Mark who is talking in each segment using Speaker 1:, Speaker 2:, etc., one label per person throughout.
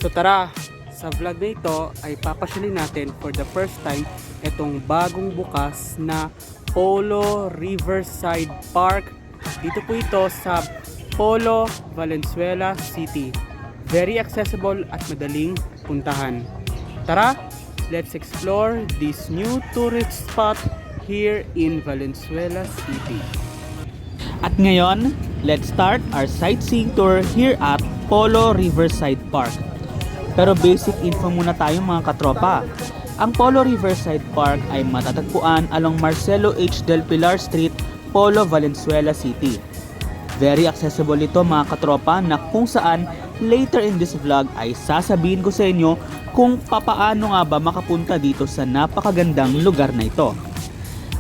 Speaker 1: So tara, sa vlog na ito ay papasyalin natin for the first time itong bagong bukas na Polo Riverside Park. Dito po ito sa Polo, Valenzuela City. Very accessible at madaling puntahan. Tara, let's explore this new tourist spot here in Valenzuela City. At ngayon, let's start our sightseeing tour here at Polo Riverside Park. Pero basic info muna tayo mga katropa. Ang Polo Riverside Park ay matatagpuan along Marcelo H. Del Pilar Street, Polo, Valenzuela City. Very accessible ito mga katropa na kung saan later in this vlog ay sasabihin ko sa inyo kung papaano nga ba makapunta dito sa napakagandang lugar na ito.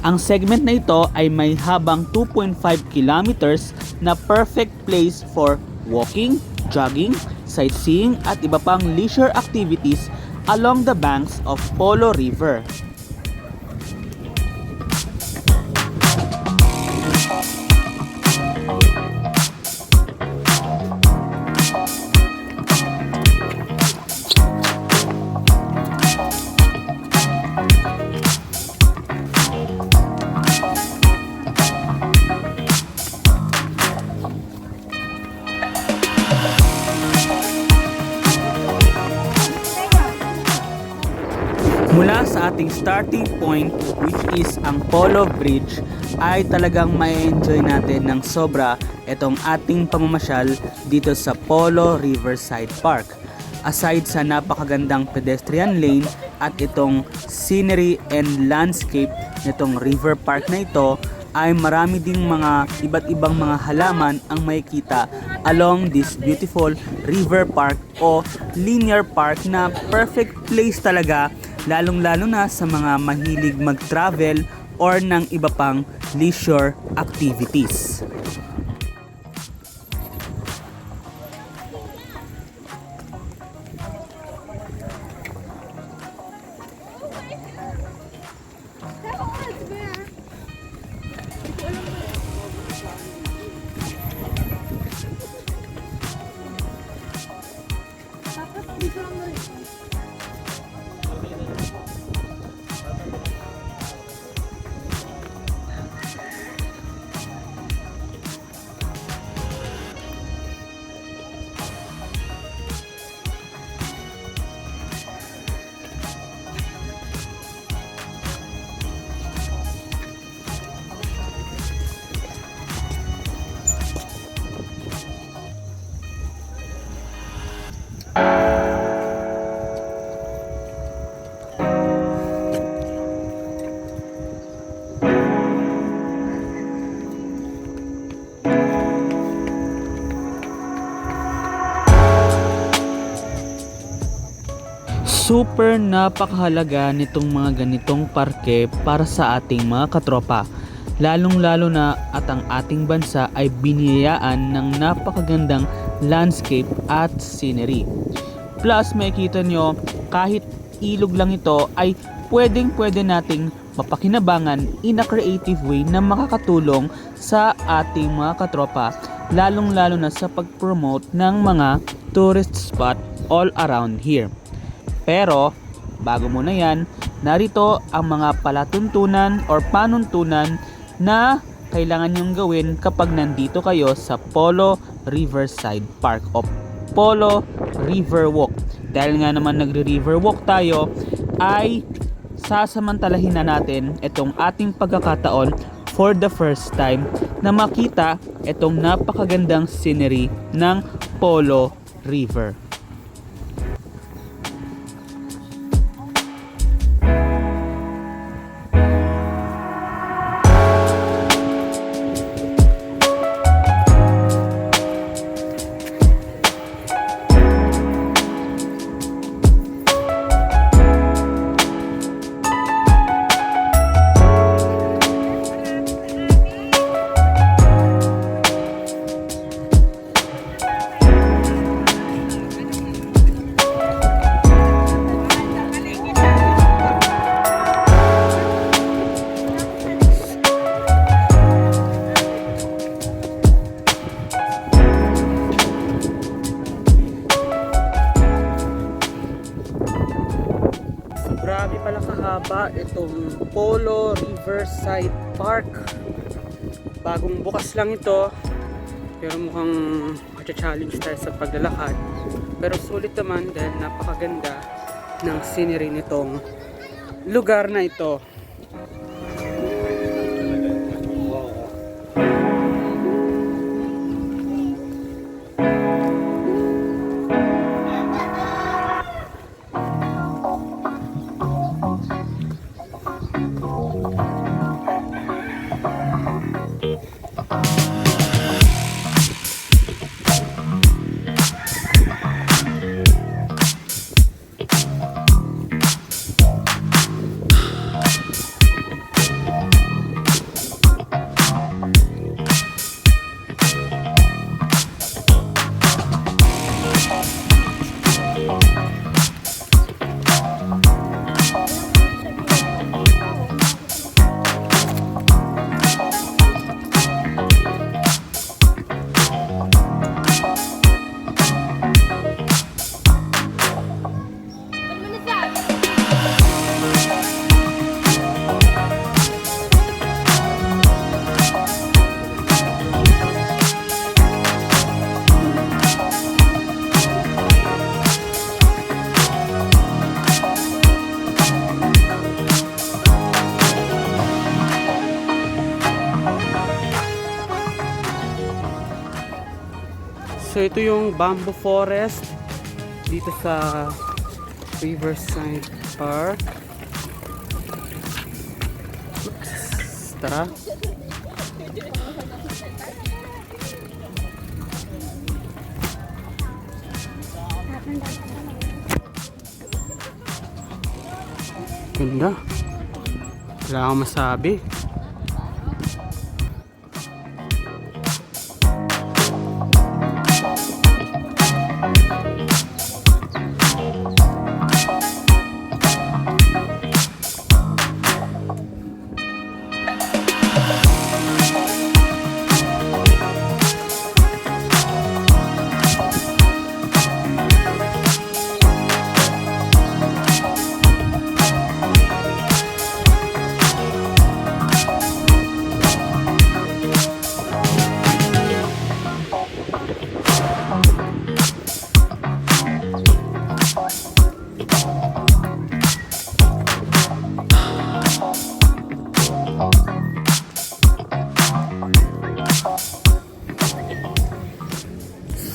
Speaker 1: Ang segment na ito ay may habang 2.5 kilometers na perfect place for walking, jogging, sightseeing at iba pang leisure activities along the banks of Polo River. Mula sa ating starting point, which is ang Polo Bridge, ay talagang ma-enjoy natin ng sobra itong ating pamamasyal dito sa Polo Riverside Park. Aside sa napakagandang pedestrian lane at itong scenery and landscape nitong river park na ito, ay marami ding mga iba't ibang mga halaman ang makikita along this beautiful river park o linear park na perfect place talaga lalong-lalo na sa mga mahilig mag-travel or ng iba pang leisure activities. Super napakahalaga nitong mga ganitong parke para sa ating mga katropa. Lalong-lalo na at ang ating bansa ay biniyayaan ng napakagandang landscape at scenery. Plus makikita nyo kahit ilog lang ito ay pwedeng-pwede nating mapakinabangan in a creative way na makakatulong sa ating mga katropa. Lalong-lalo na sa pag-promote ng mga tourist spot all around here. Pero, bago muna yan, narito ang mga palatuntunan or panuntunan na kailangan nyong gawin kapag nandito kayo sa Polo Riverside Park o Polo River Walk. Dahil nga naman nagre-river walk tayo, ay sasamantalahin na natin itong ating pagkakataon for the first time na makita itong napakagandang scenery ng Polo River. itong Polo Riverside Park. Bagong bukas lang ito, pero mukhang challenge tayo sa paglalakad. Pero sulit naman dahil napakaganda ng scenery nitong lugar na ito. So ito yung bamboo forest dito sa Riverside Park. Oops. Tara. Ganda. Wala akong masabi.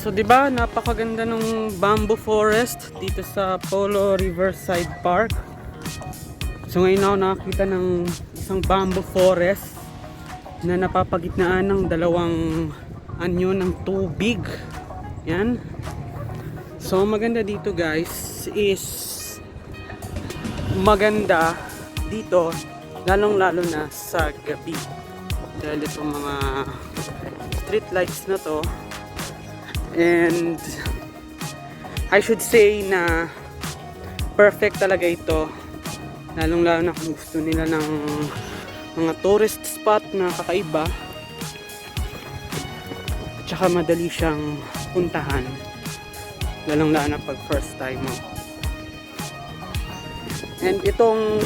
Speaker 1: So 'di ba, napakaganda ng bamboo forest dito sa Polo Riverside Park. So ngayon ako nakakita ng isang bamboo forest na napapagitnaan ng dalawang anyo ng tubig. Yan. So maganda dito guys is maganda dito lalong-lalo na sa gabi. Dahil itong mga street lights na to. And I should say na perfect talaga ito, lalong lalo na kung gusto nila ng mga tourist spot na kakaiba, tsaka madali siyang puntahan, lalong lalo na pag first time mo. And itong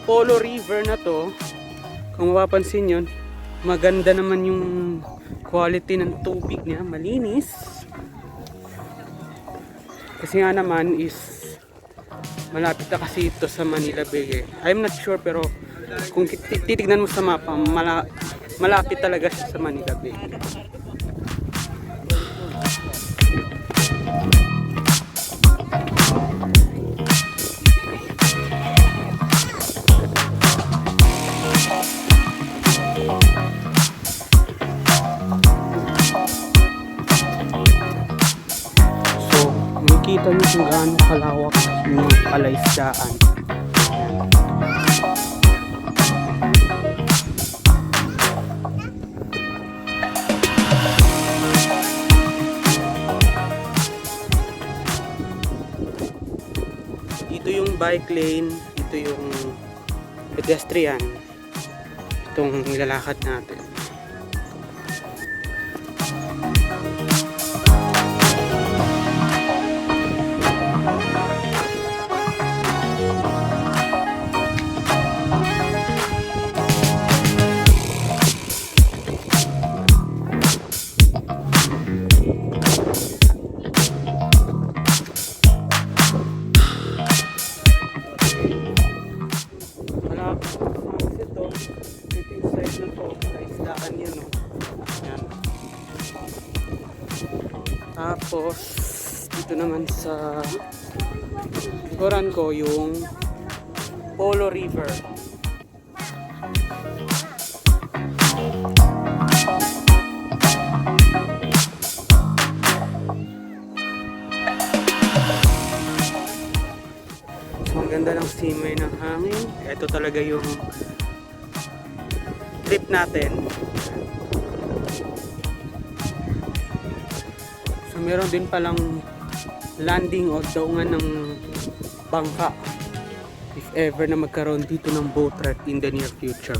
Speaker 1: Polo River na to, kung mapapansin nyo, maganda naman yung quality ng tubig niya, malinis. Kasi nga naman is malapit na kasi ito sa Manila Bay. I'm not sure pero kung titignan mo sa mapa, malapit talaga siya sa Manila Bay. Makikita nyo kung gaano kalawak yung palaisdaan. Ito yung bike lane, ito yung pedestrian, itong nilalakad natin. ito sa isdaan yun, no? Yan. Tapos dito naman sa likuran ko yung Polo River. So, ang ganda ng simay ng hangin. Ito talaga yung trip natin. So meron din palang landing o daungan ng bangka if ever na magkaroon dito ng boat trip in the near future.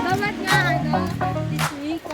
Speaker 2: Bawat nga this week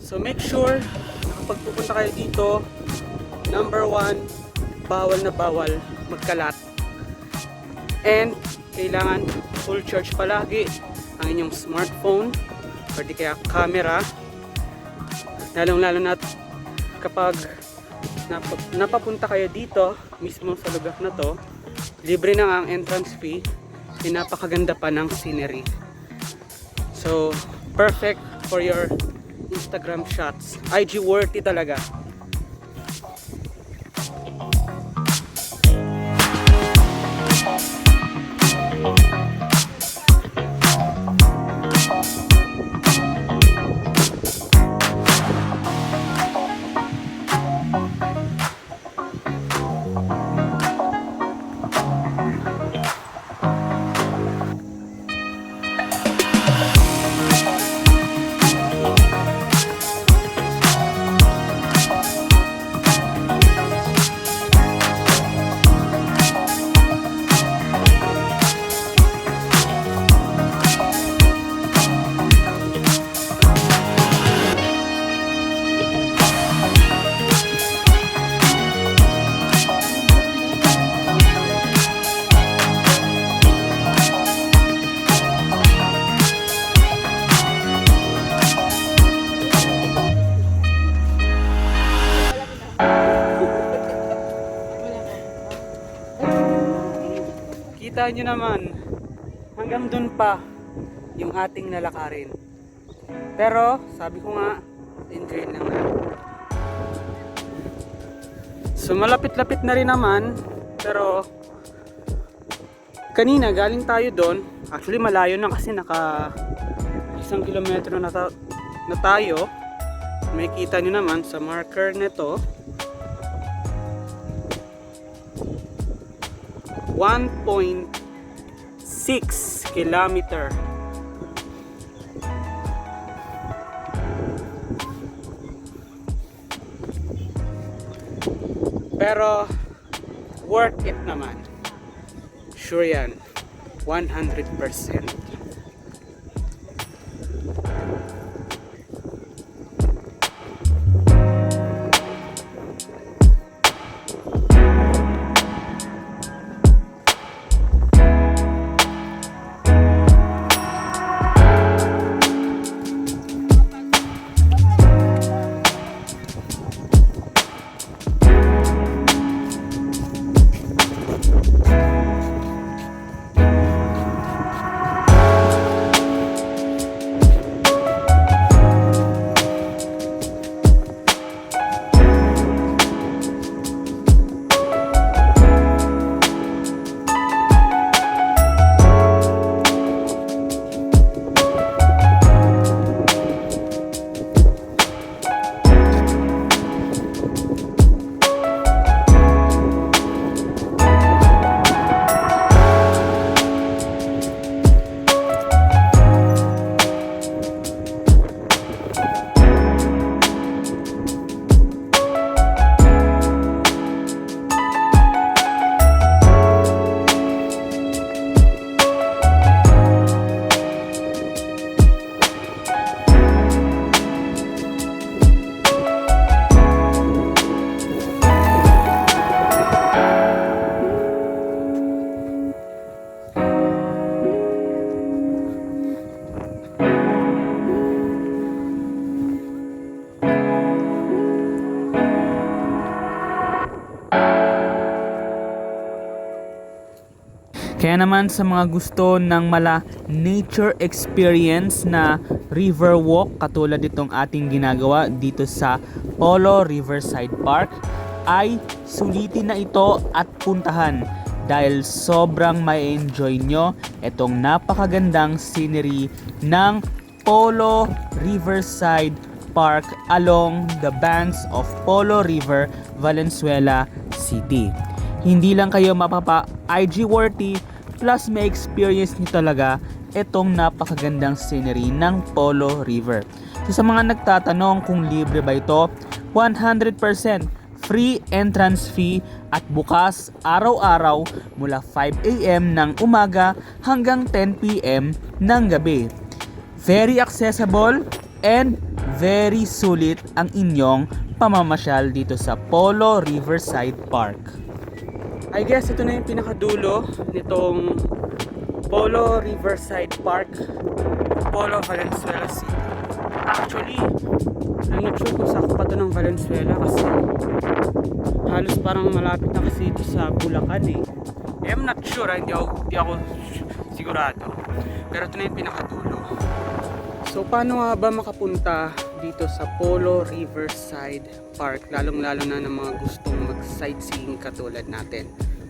Speaker 1: So make sure na kapag pupunta kayo dito, number 1, bawal na bawal magkalat. And kailangan full charge palagi ang inyong smartphone or di kaya camera. Lalong lalo na kapag napapunta kayo dito mismo sa lugar na to, libre na ang entrance fee, napakaganda pa ng scenery. So perfect for your Instagram shots. IG worthy talaga. makikita nyo naman, hanggang dun pa yung ating lalakarin. Pero, sabi ko nga, enjoy lang na. So, malapit-lapit na rin naman, pero kanina galing tayo doon. Actually, malayo na kasi naka 1 kilometro na tayo. May kita nyo naman sa marker nito. 1.6 kilometer. Pero worth it naman. Sure yan. 100%. Kaya naman sa mga gusto ng mala nature experience na river walk katulad itong ating ginagawa dito sa Polo Riverside Park, ay sulitin na ito at puntahan dahil sobrang may enjoy nyo itong napakagandang scenery ng Polo Riverside Park along the banks of Polo River, Valenzuela City. Hindi lang kayo mapapa IG worthy, plus may experience nyo talaga itong napakagandang scenery ng Polo River. So sa mga nagtatanong kung libre ba ito, 100% free entrance fee at bukas araw-araw mula 5 AM ng umaga hanggang 10 PM ng gabi. Very accessible and very sulit ang inyong pamamasyal dito sa Polo Riverside Park. I guess ito na yung pinakadulo nitong Polo Riverside Park, Polo Valenzuela City. Actually, I'm not sure kung saan pa ito ng Valenzuela kasi halos parang malapit na kasi ito sa Bulacan eh. I'm not sure, hindi ako sigurado. Pero ito na yung pinakadulo. So paano nga ba makapunta dito sa Polo Riverside Park, lalong-lalo na ng mga gustong mag-sightseeing katulad natin?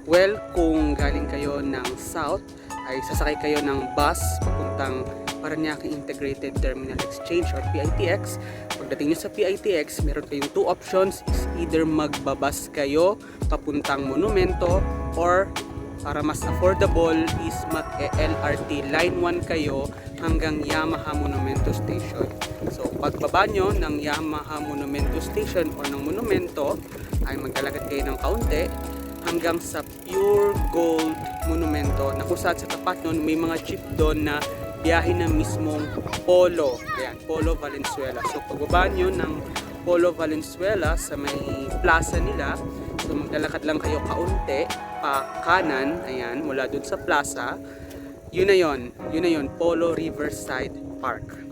Speaker 1: Well, kung galing kayo ng south, ay sasakay kayo ng bus papuntang Parañaque Integrated Terminal Exchange or PITX. Pagdating nyo sa PITX, meron kayong two options, is either magbabas kayo papuntang Monumento or para mas affordable is mag-LRT Line 1 kayo hanggang Yamaha Monumento Station. So pagbaba nyo ng Yamaha Monumento Station o ng Monumento ay maglalakad kayo ng kaunti hanggang sa Pure Gold Monumento na kung saan sa tapat nun may mga jeep doon na biyahe na mismong Polo. Ayan, Polo Valenzuela. So pagbaba nyo ng Polo Valenzuela sa may plaza nila, so maglalakad lang kayo kaunti pa kanan, ayan, mula dun sa plaza. Yun na yun, Polo Riverside Park.